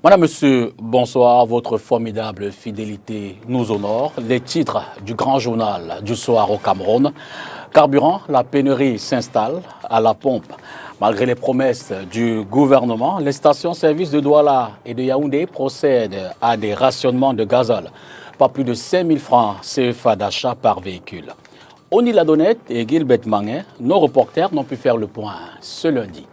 Madame, Monsieur, bonsoir. Votre formidable fidélité nous honore. Les titres du grand journal du soir au Cameroun. Carburant, la pénurie s'installe à la pompe. Malgré les promesses du gouvernement, les stations-service de Douala et de Yaoundé procèdent à des rationnements de gazole. Pas plus de 5 000 francs CFA d'achat par véhicule. Oni Ladonnette et Gilbert Manguin, nos reporters, n'ont pu faire le point ce lundi.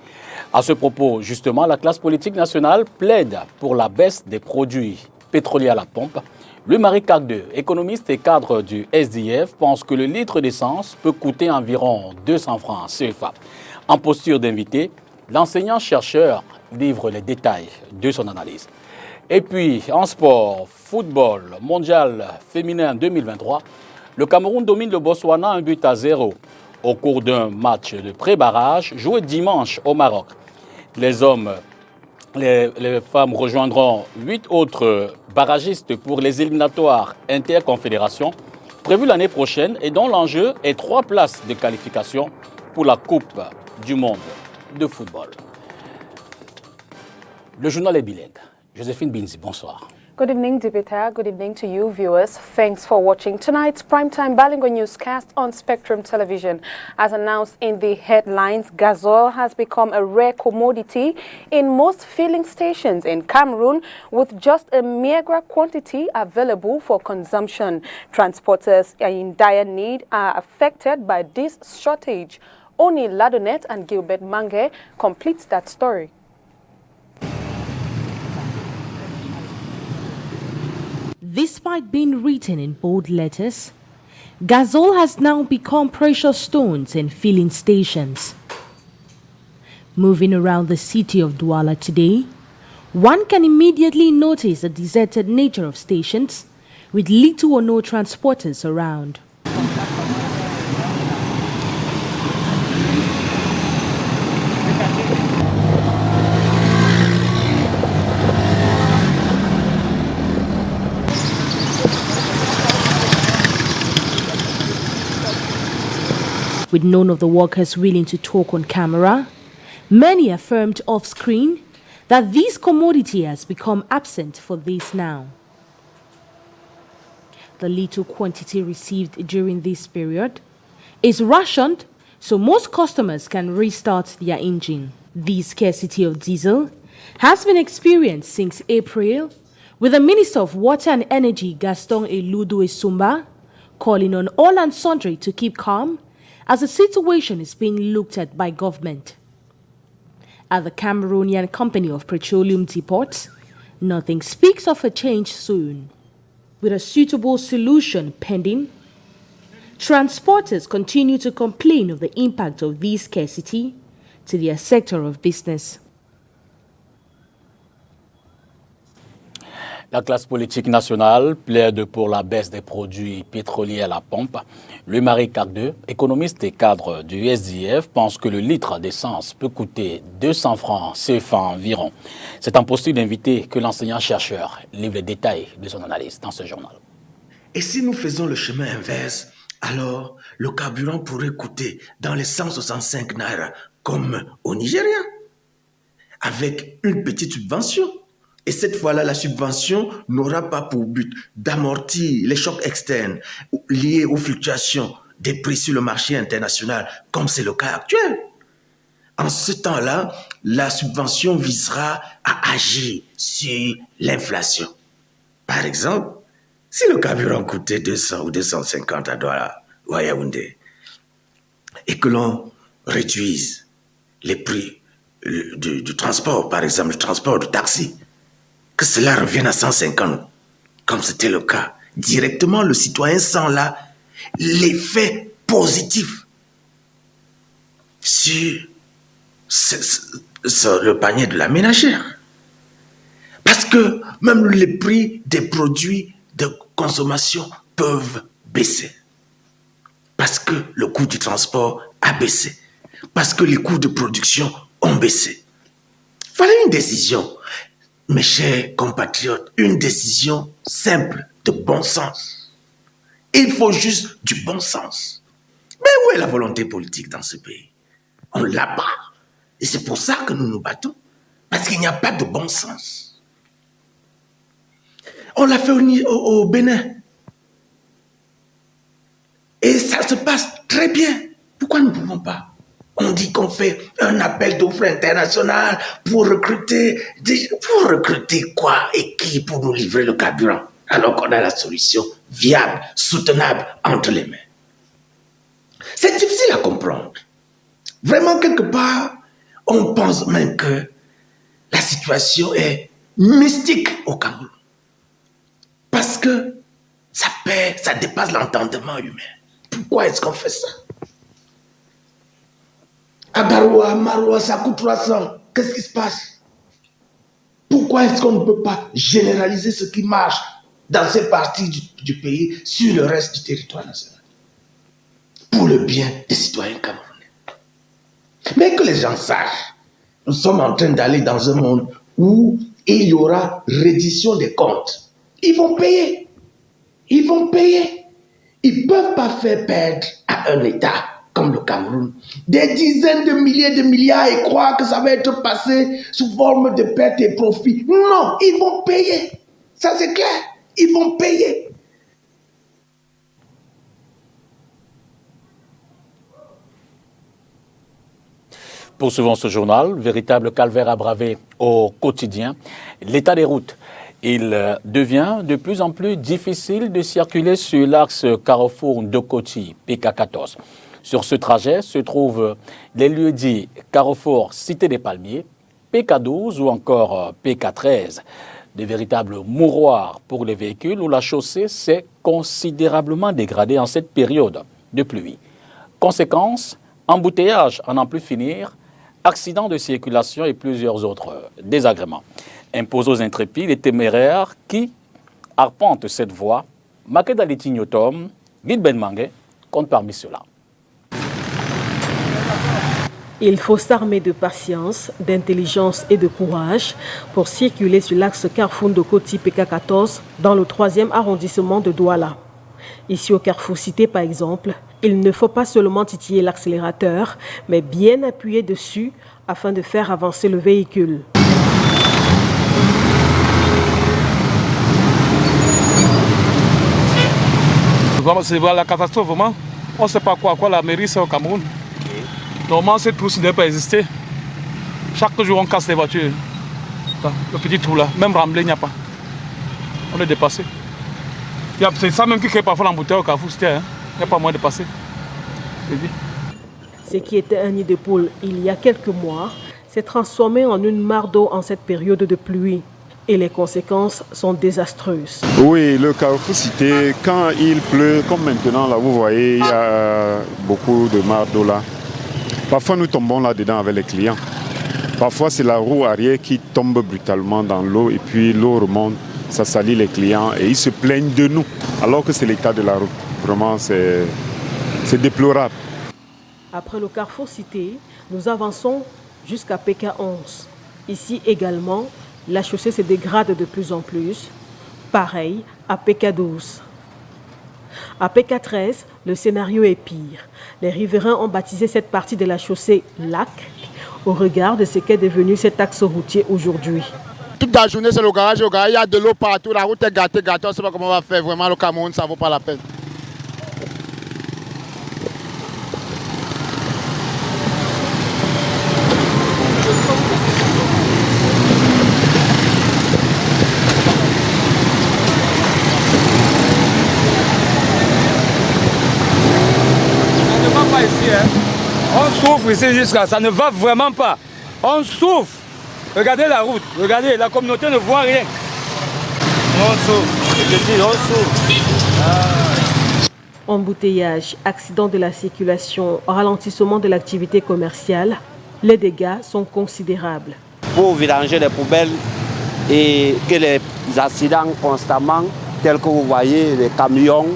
À ce propos, justement, la classe politique nationale plaide pour la baisse des produits pétroliers à la pompe. Louis-Marie Cagdeux, économiste et cadre du SDF, pense que le litre d'essence peut coûter environ 200 francs CFA. En posture d'invité, l'enseignant-chercheur livre les détails de son analyse. Et puis, en sport, football, mondial féminin 2023, le Cameroun domine le Botswana 1-0 au cours d'un match de pré-barrage joué dimanche au Maroc. Les hommes, les femmes rejoindront 8 autres barragistes pour les éliminatoires interconfédération prévues l'année prochaine et dont l'enjeu est 3 places de qualification pour la Coupe du monde de football. Le journal est bilingue. Joséphine Binzi, bonsoir. Good evening, Dibita. Good evening to you, viewers. Thanks for watching tonight's primetime Balingo newscast on Spectrum Television. As announced in the headlines, gasoil has become a rare commodity in most filling stations in Cameroon, with just a meager quantity available for consumption. Transporters in dire need are affected by this shortage. Oni Ladonnette and Gilbert Manguin completes that story. Despite being written in bold letters, gasoil has now become precious stones in filling stations. Moving around the city of Douala today, one can immediately notice the deserted nature of stations with little or no transporters around. With none of the workers willing to talk on camera, many affirmed off-screen that this commodity has become absent for this now. The little quantity received during this period is rationed so most customers can restart their engine. The scarcity of diesel has been experienced since April, with the Minister of Water and Energy, Gaston Eludu Esumba, calling on all and sundry to keep calm as the situation is being looked at by government. At the Cameroonian Company of Petroleum Depots, nothing speaks of a change soon. With a suitable solution pending, transporters continue to complain of the impact of this scarcity to their sector of business. La classe politique nationale plaide pour la baisse des produits pétroliers à la pompe. Louis-Marie Cagdeux, économiste et cadre du SDF, pense que le litre d'essence peut coûter 200 francs CFA environ. C'est en posture d'invité que l'enseignant-chercheur livre les détails de son analyse dans ce journal. Et si nous faisons le chemin inverse, alors le carburant pourrait coûter dans les 165 naira comme au Nigeria, avec une petite subvention. Et cette fois-là, la subvention n'aura pas pour but d'amortir les chocs externes liés aux fluctuations des prix sur le marché international, comme c'est le cas actuel. En ce temps-là, la subvention visera à agir sur l'inflation. Par exemple, si le carburant coûtait 200 ou 250 $ ou à Yaoundé, et que l'on réduise les prix du transport, par exemple le transport de taxi, que cela revienne à 150, comme c'était le cas, directement le citoyen sent là l'effet positif sur le panier de la ménagère. Parce que même les prix des produits de consommation peuvent baisser. Parce que le coût du transport a baissé. Parce que les coûts de production ont baissé. Il fallait une décision. Mes chers compatriotes, une décision simple, de bon sens. Il faut juste du bon sens. Mais où est la volonté politique dans ce pays? On l'a pas. Et c'est pour ça que nous nous battons. Parce qu'il n'y a pas de bon sens. On l'a fait au Bénin. Et ça se passe très bien. Pourquoi nous ne pouvons pas? On dit qu'on fait un appel d'offres international pour recruter. Pour recruter quoi et qui pour nous livrer le carburant? Alors qu'on a la solution viable, soutenable entre les mains. C'est difficile à comprendre. Vraiment, quelque part, on pense même que la situation est mystique au Cameroun. Parce que ça dépasse l'entendement humain. Pourquoi est-ce qu'on fait ça? À Garoua, Maroua, ça coûte 300. Qu'est-ce qui se passe? Pourquoi est-ce qu'on ne peut pas généraliser ce qui marche dans ces parties du pays sur le reste du territoire national? Pour le bien des citoyens camerounais. Mais que les gens sachent, nous sommes en train d'aller dans un monde où il y aura reddition des comptes. Ils vont payer. Ils vont payer. Ils ne peuvent pas faire perdre à un État comme le Cameroun des dizaines de milliers de milliards et croire que ça va être passé sous forme de pertes et profits. Non, ils vont payer. Ça c'est clair. Ils vont payer. Poursuivons ce journal, véritable calvaire à braver au quotidien. L'état des routes. Il devient de plus en plus difficile de circuler sur l'axe Carrefour Ndokoti, PK14. Sur ce trajet se trouvent les lieux dits Carrefour Cité des Palmiers, PK12 ou encore PK13. Des véritables mouroirs pour les véhicules où la chaussée s'est considérablement dégradée en cette période de pluie. Conséquence, embouteillage à n'en plus finir, accidents de circulation et plusieurs autres désagréments. Impose aux intrépides et téméraires qui arpentent cette voie. Makeda Litignotom, Guide Benmangue, compte parmi ceux-là. Il faut s'armer de patience, d'intelligence et de courage pour circuler sur l'axe Carrefour Ndokoti PK14 dans le 3e arrondissement de Douala. Ici au Carrefour Cité par exemple, il ne faut pas seulement titiller l'accélérateur, mais bien appuyer dessus afin de faire avancer le véhicule. C'est la catastrophe, vraiment. On ne sait pas quoi la mairie c'est au Cameroun. Normalement, cette route ne doit pas exister. Chaque jour, on casse les voitures. Le petit trou là, même remblai, il n'y a pas. On est dépassé. C'est ça même qui crée parfois l'embouteillage au Carrefour Cité. Il n'y a pas moyen de passer. Ce qui était un nid de poule il y a quelques mois s'est transformé en une mare d'eau en cette période de pluie. Et les conséquences sont désastreuses. Oui, le Carrefour Cité, quand il pleut, comme maintenant, là, vous voyez, il y a beaucoup de mares d'eau là. Parfois, nous tombons là-dedans avec les clients. Parfois, c'est la roue arrière qui tombe brutalement dans l'eau et puis l'eau remonte, ça salit les clients et ils se plaignent de nous, alors que c'est l'état de la route. Vraiment, c'est déplorable. Après le Carrefour Cité, nous avançons jusqu'à PK11. Ici également, la chaussée se dégrade de plus en plus. Pareil à PK12. À PK13, le scénario est pire. Les riverains ont baptisé cette partie de la chaussée lac au regard de ce qu'est devenu cet axe routier aujourd'hui. Toute la journée, c'est le garage, il y a de l'eau partout, la route est gâtée, on ne sait pas comment on va faire. Vraiment, le Cameroun, ça ne vaut pas la peine. On souffre ici jusqu'à ça, ne va vraiment pas. On souffre. Regardez la route, regardez, la communauté ne voit rien. On souffre, on souffre. Embouteillage, accident de la circulation, ralentissement de l'activité commerciale, les dégâts sont considérables. Pour vidanger les poubelles et que les accidents constamment, tels que vous voyez, les camions,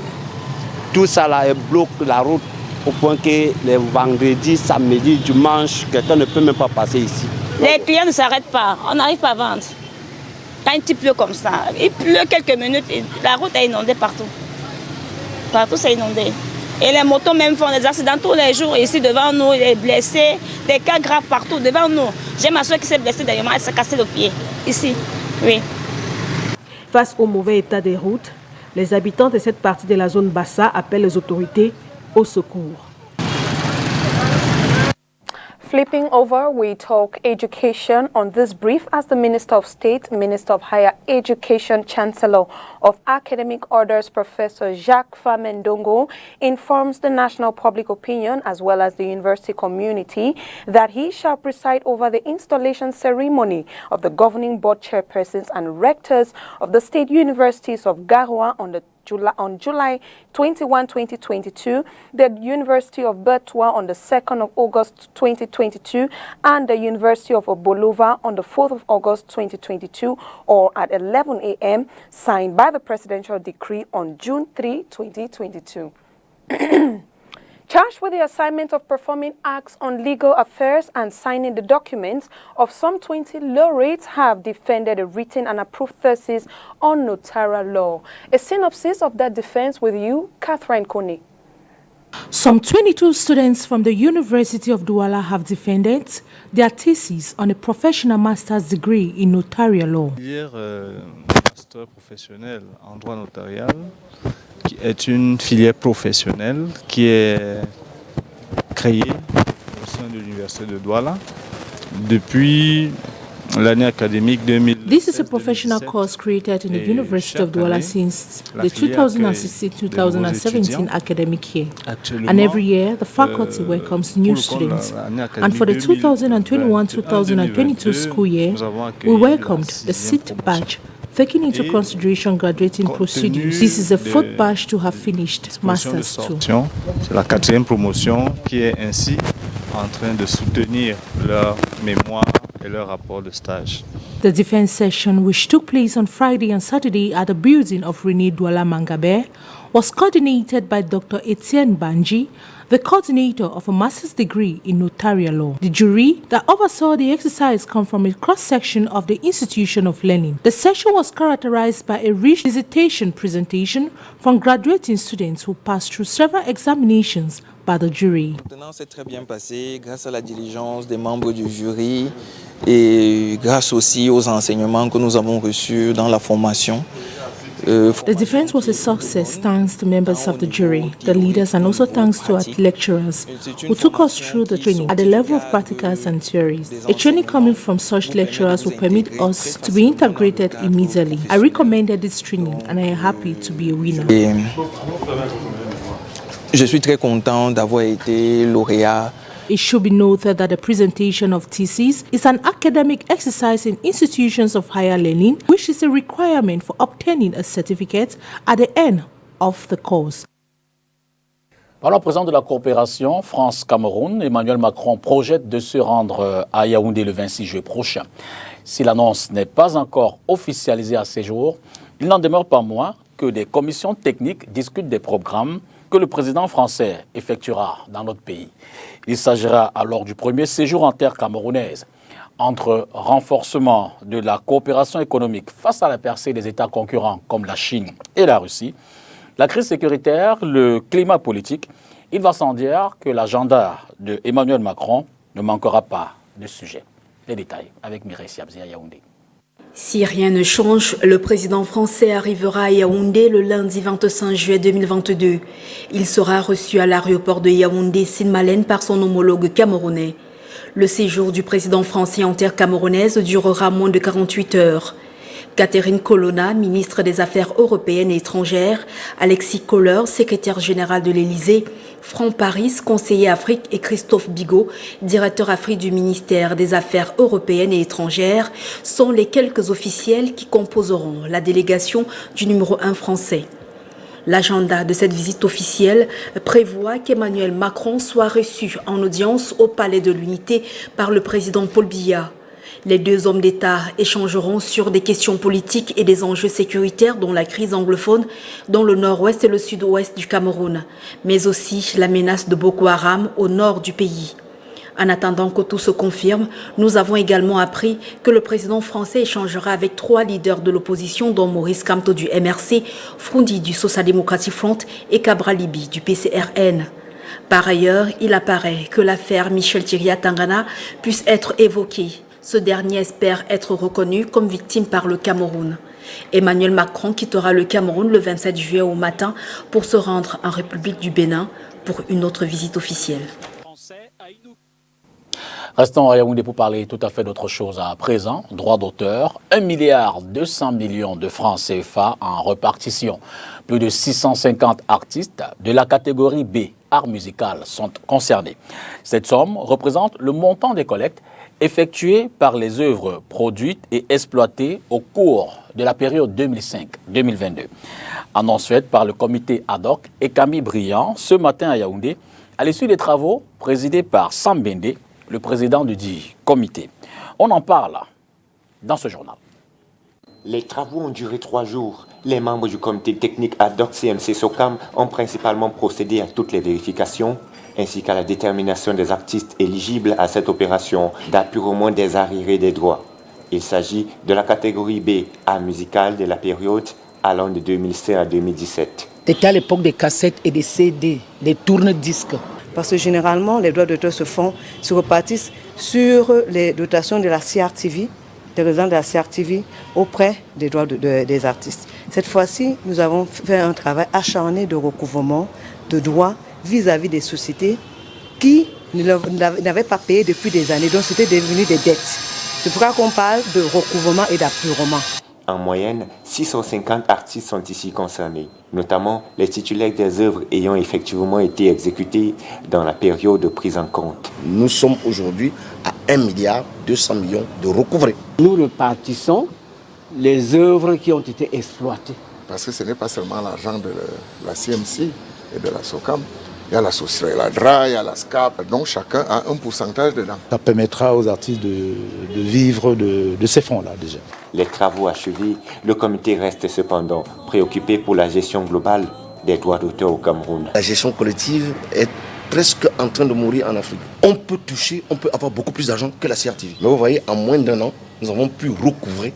tout ça là bloque la route. Au point que les vendredis, samedis, dimanche, quelqu'un ne peut même pas passer ici. Les clients ne s'arrêtent pas, on n'arrive pas à vendre. Quand il pleut comme ça, il pleut quelques minutes, la route est inondée partout. Partout c'est inondé. Et les motos même font des accidents tous les jours ici devant nous, les blessés, des cas graves partout devant nous. J'ai ma soeur qui s'est blessée d'ailleurs, elle s'est cassée le pied, ici, oui. Face au mauvais état des routes, les habitants de cette partie de la zone Bassa appellent les autorités au secours. Flipping over, we talk education on this brief as the Minister of State, Minister of Higher Education, Chancellor of Academic Orders, Professor Jacques Famendongo, informs the national public opinion as well as the university community that he shall preside over the installation ceremony of the governing board chairpersons and rectors of the state universities of Garoua on July 21, 2022, the University of Bertoua on the 2nd of August 2022, and the University of Obolova on the 4th of August 2022, or at 11 a.m., signed by the presidential decree on June 3, 2022. Charged with the assignment of performing acts on legal affairs and signing the documents of some 20 laureates have defended a written and approved thesis on notarial law. A synopsis of that defense with you, Catherine Kone. Some 22 students from the University of Douala have defended their thesis on a professional master's degree in notarial law. Master professionnel en droit notarial, qui est une filière professionnelle qui est créée au sein de l'Université de Douala depuis l'année académique 2016. This is a professional course created in the University of Douala since the 2016-2017 academic year. And every year, the faculty welcomes new students. And for the 2021-2022 school year, we welcomed the 6th batch, taking into consideration graduating procedures. This is the 4th batch to have finished Masters 2. C'est la 4e promotion qui est ainsi en train de soutenir leur mémoire et leur rapport de stage. The defense session, which took place on Friday and Saturday at the building of René Douala Mangabe, was coordinated by Dr. Etienne Banji, the coordinator of a master's degree in notarial law. The jury that oversaw the exercise come from a cross-section of the institution of learning. The session was characterized by a rich dissertation presentation from graduating students who passed through several examinations by the jury. Maintenant, c'est très bien passé grâce à la diligence des membres du jury et grâce aussi aux enseignements que nous avons reçus dans la formation. The defense was a success thanks to members of the jury, the leaders, and also thanks to our lecturers who took us through the training at the level of practicals and theories. A training coming from such lecturers will permit us to be integrated immediately. I recommended this training and I am happy to be a winner. Je suis très content d'avoir été lauréat. It should be noted that the presentation of theses is an academic exercise in institutions of higher learning, which is a requirement for obtaining a certificate at the end of the course. Par le président de la coopération France-Cameroun, Emmanuel Macron projette de se rendre à Yaoundé le 26 juillet prochain. Si l'annonce n'est pas encore officialisée à ce jour, il n'en demeure pas moins que des commissions techniques discutent des programmes que le président français effectuera dans notre pays. Il s'agira alors du premier séjour en terre camerounaise. Entre renforcement de la coopération économique face à la percée des États concurrents comme la Chine et la Russie, la crise sécuritaire, le climat politique, il va sans dire que l'agenda de Emmanuel Macron ne manquera pas de sujet. Les détails avec Mireille Siabzi à Yaoundé. Si rien ne change, le président français arrivera à Yaoundé le lundi 25 juillet 2022. Il sera reçu à l'aéroport de Yaoundé-Sinmalen par son homologue camerounais. Le séjour du président français en terre camerounaise durera moins de 48 heures. Catherine Colonna, ministre des Affaires européennes et étrangères, Alexis Kohler, secrétaire général de l'Élysée, Franck Paris, conseiller Afrique, et Christophe Bigot, directeur Afrique du ministère des Affaires européennes et étrangères, sont les quelques officiels qui composeront la délégation du numéro 1 français. L'agenda de cette visite officielle prévoit qu'Emmanuel Macron soit reçu en audience au Palais de l'Unité par le président Paul Biya. Les deux hommes d'État échangeront sur des questions politiques et des enjeux sécuritaires dont la crise anglophone dans le nord-ouest et le sud-ouest du Cameroun, mais aussi la menace de Boko Haram au nord du pays. En attendant que tout se confirme, nous avons également appris que le président français échangera avec 3 leaders de l'opposition dont Maurice Kamto du MRC, Froundi du Social Democratic Front et Cabral Libi du PCRN. Par ailleurs, il apparaît que l'affaire Michel Thiria Tangana puisse être évoquée. Ce dernier espère être reconnu comme victime par le Cameroun. Emmanuel Macron quittera le Cameroun le 27 juillet au matin pour se rendre en République du Bénin pour une autre visite officielle. Restons à Yaoundé pour parler tout à fait d'autre chose à présent. Droit d'auteur, 1,2 milliard de francs CFA en répartition. Plus de 650 artistes de la catégorie B, art musical, sont concernés. Cette somme représente le montant des collectes effectuées par les œuvres produites et exploitées au cours de la période 2005-2022. Annonce faite par le comité ad hoc et Camille Briand ce matin à Yaoundé, à l'issue des travaux présidés par Sam Bende, le président du dit comité. On en parle dans ce journal. Les travaux ont duré 3 jours. Les membres du comité technique ad hoc CNC SOCAM ont principalement procédé à toutes les vérifications ainsi qu'à la détermination des artistes éligibles à cette opération d'apurement des arriérés des droits. Il s'agit de la catégorie B, art musical de la période allant de 2005 à 2017. C'était à l'époque des cassettes et des CD, des tourne-disques. Parce que généralement, les droits d'auteur se repartissent sur les dotations de la CRTV, des résidents de la CRTV, auprès des droits des artistes. Cette fois-ci, nous avons fait un travail acharné de recouvrement de droits vis-à-vis des sociétés qui n'avaient pas payé depuis des années, donc c'était devenu des dettes. C'est pourquoi on parle de recouvrement et d'apurement. En moyenne, 650 artistes sont ici concernés, notamment les titulaires des œuvres ayant effectivement été exécutées dans la période de prise en compte. Nous sommes aujourd'hui à 1,2 milliard de recouvrés. Nous repartissons les œuvres qui ont été exploitées. Parce que ce n'est pas seulement l'argent de la CMC et de la SOCAM. Il y a la société, la DRA, il y a la SCAP, donc chacun a un pourcentage dedans. Ça permettra aux artistes de vivre de ces fonds-là déjà. Les travaux achevés, le comité reste cependant préoccupé pour la gestion globale des droits d'auteur au Cameroun. La gestion collective est presque en train de mourir en Afrique. On peut avoir beaucoup plus d'argent que la CRTV. Mais vous voyez, en moins d'1 an, nous avons pu recouvrer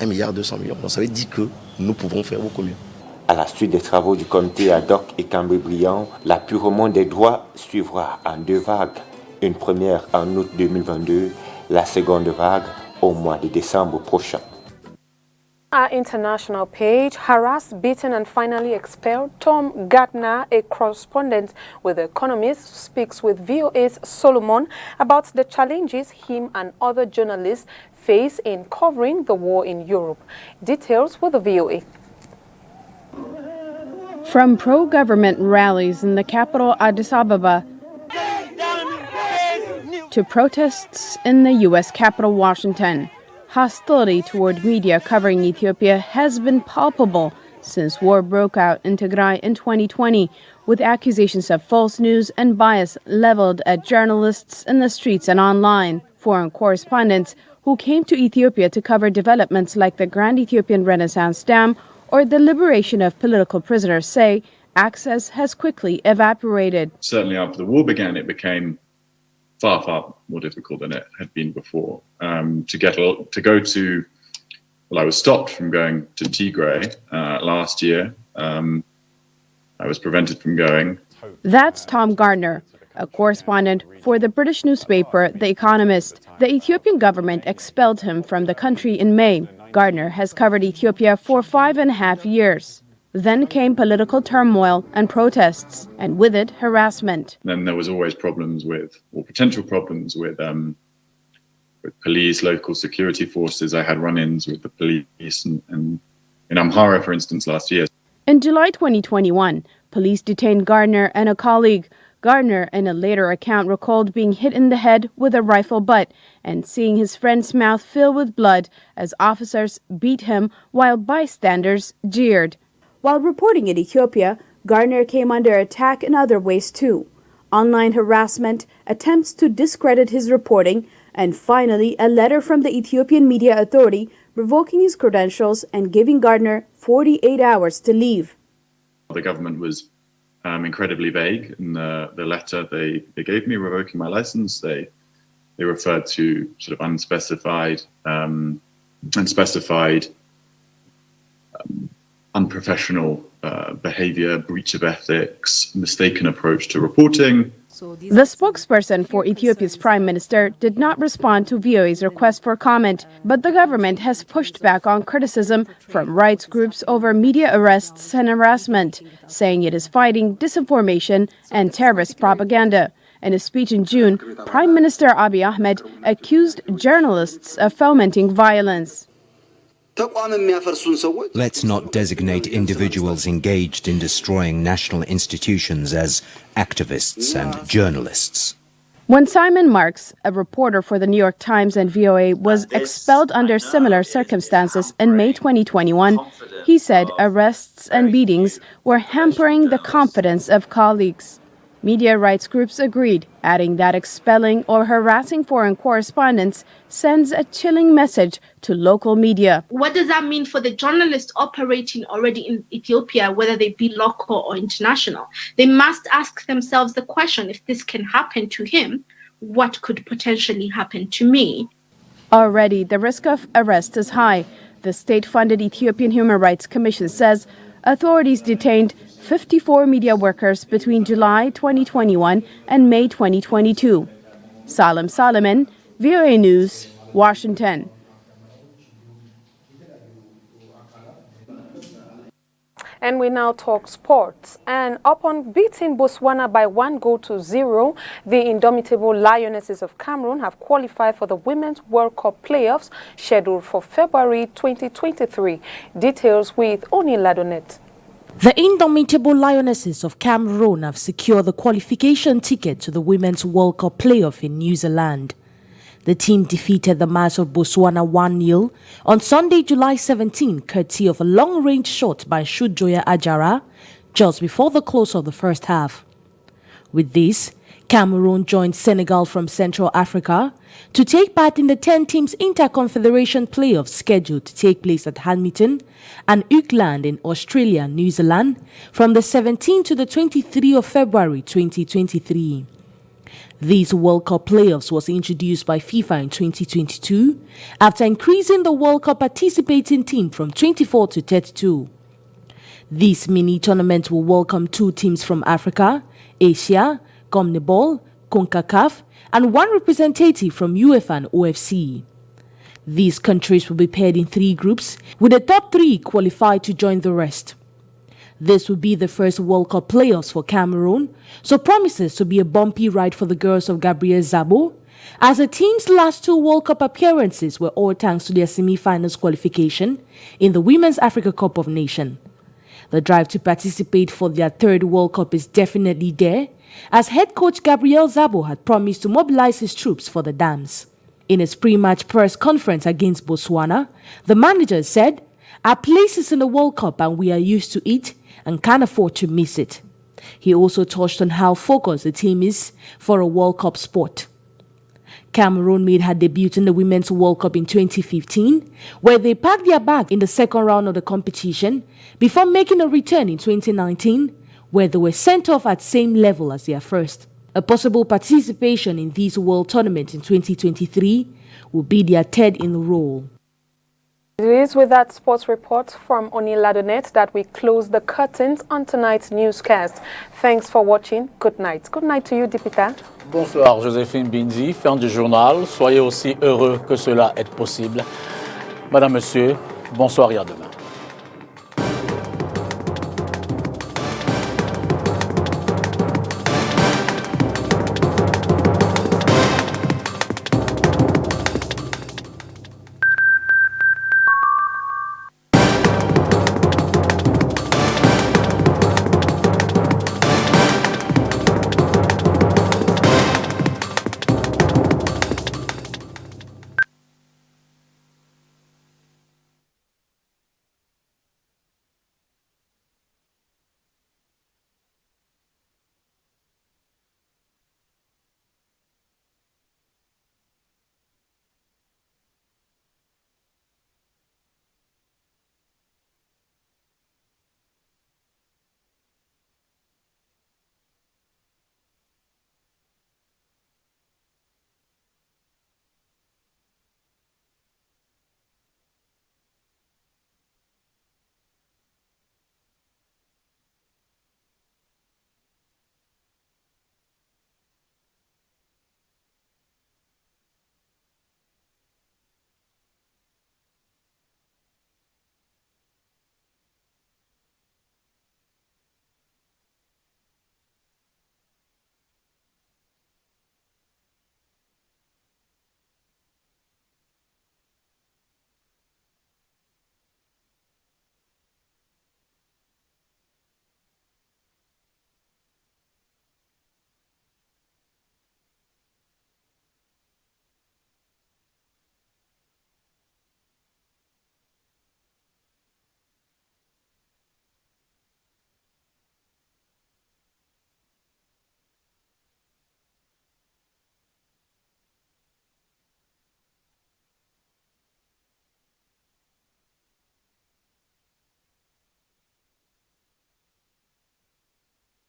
1,2 milliard. Donc ça veut dire que nous pouvons faire beaucoup mieux. À la suite des travaux du comité ad hoc et Camille Briand, l'apurement des droits suivra en 2 vagues. Une première en août 2022, la seconde vague au mois de décembre prochain. Our international page, harassed, beaten and finally expelled, Tom Gardner, a correspondent with The Economist, speaks with VOA's Solomon about the challenges him and other journalists face in covering the war in Europe. Details with the VOA. From pro-government rallies in the capital Addis Ababa to protests in the U.S. capital Washington, hostility toward media covering Ethiopia has been palpable since war broke out in Tigray in 2020, with accusations of false news and bias leveled at journalists in the streets and online. Foreign correspondents who came to Ethiopia to cover developments like the Grand Ethiopian Renaissance Dam or the liberation of political prisoners say access has quickly evaporated. Certainly after the war began, it became far, far more difficult than it had been before. I was stopped from going to Tigray last year. I was prevented from going. That's Tom Gardner, a correspondent for the British newspaper The Economist. The Ethiopian government expelled him from the country in May. Gardner has covered Ethiopia for 5.5 years. Then came political turmoil and protests, and with it, harassment. Then there was always potential problems with police, local security forces. I had run-ins with the police and in Amhara, for instance, last year. In July 2021, police detained Gardner and a colleague. Gardner, in a later account, recalled being hit in the head with a rifle butt and seeing his friend's mouth fill with blood as officers beat him while bystanders jeered. While reporting in Ethiopia, Gardner came under attack in other ways too. Online harassment, attempts to discredit his reporting, and finally a letter from the Ethiopian Media Authority revoking his credentials and giving Gardner 48 hours to leave. The government was incredibly vague in the letter they gave me revoking my license. They referred to sort of unspecified, unprofessional behavior, breach of ethics, mistaken approach to reporting. The spokesperson for Ethiopia's prime minister did not respond to VOA's request for comment, but the government has pushed back on criticism from rights groups over media arrests and harassment, saying it is fighting disinformation and terrorist propaganda. In a speech in June, Prime Minister Abiy Ahmed accused journalists of fomenting violence. Let's not designate individuals engaged in destroying national institutions as activists and journalists. When Simon Marks, a reporter for the New York Times and VOA, was expelled under similar circumstances in May 2021, he said arrests and beatings were hampering the confidence of colleagues. Media rights groups agreed, adding that expelling or harassing foreign correspondents sends a chilling message to local media. What does that mean for the journalists operating already in Ethiopia, whether they be local or international? They must ask themselves the question, if this can happen to him, what could potentially happen to me? Already, the risk of arrest is high. The state-funded Ethiopian Human Rights Commission says authorities detained 54 media workers between July 2021 and May 2022. Salim Solomon, VOA News, Washington. And we now talk sports. And upon beating Botswana by 1-0, the indomitable Lionesses of Cameroon have qualified for the Women's World Cup playoffs scheduled for February 2023. Details with Oni Ladonet. The indomitable Lionesses of Cameroon have secured the qualification ticket to the Women's World Cup playoff in New Zealand. The team defeated the Mars of Botswana 1-0 on Sunday, July 17, courtesy of a long-range shot by Shujoya Ajara just before the close of the first half. With this, Cameroon joined Senegal from Central Africa to take part in the 10-teams Interconfederation playoffs scheduled to take place at Hamilton and Auckland in Australia and New Zealand from the 17th to the 23rd of February 2023. These World Cup playoffs was introduced by FIFA in 2022 after increasing the World Cup participating team from 24 to 32. This mini-tournament will welcome 2 teams from Africa, Asia, CONMEBOL, CONCACAF, and 1 representative from UEFA and OFC. These countries will be paired in 3 groups, with the top 3 qualified to join the rest. This will be the first World Cup playoffs for Cameroon, so promises to be a bumpy ride for the girls of Gabriel Zabo, as the team's last 2 World Cup appearances were all thanks to their semi-finals qualification in the Women's Africa Cup of Nations. The drive to participate for their 3rd World Cup is definitely there, as head coach Gabriel Zabo had promised to mobilize his troops for the Dams. In his pre-match press conference against Botswana, the manager said, "Our place is in the World Cup and we are used to it and can't afford to miss it." He also touched on how focused the team is for a World Cup sport. Cameroon made her debut in the Women's World Cup in 2015, where they packed their bag in the 2nd round of the competition before making a return in 2019, where they were sent off at same level as their first. A possible participation in these World Tournaments in 2023 will be their 3rd in a row. It is with that sports report from Oni Ladonet that we close the curtains on tonight's newscast. Thanks for watching. Good night. Good night to you, Dipita. Bonsoir, Joséphine Bindi, fin du journal. Soyez aussi heureux que cela est possible. Madame, Monsieur, bonsoir et à demain.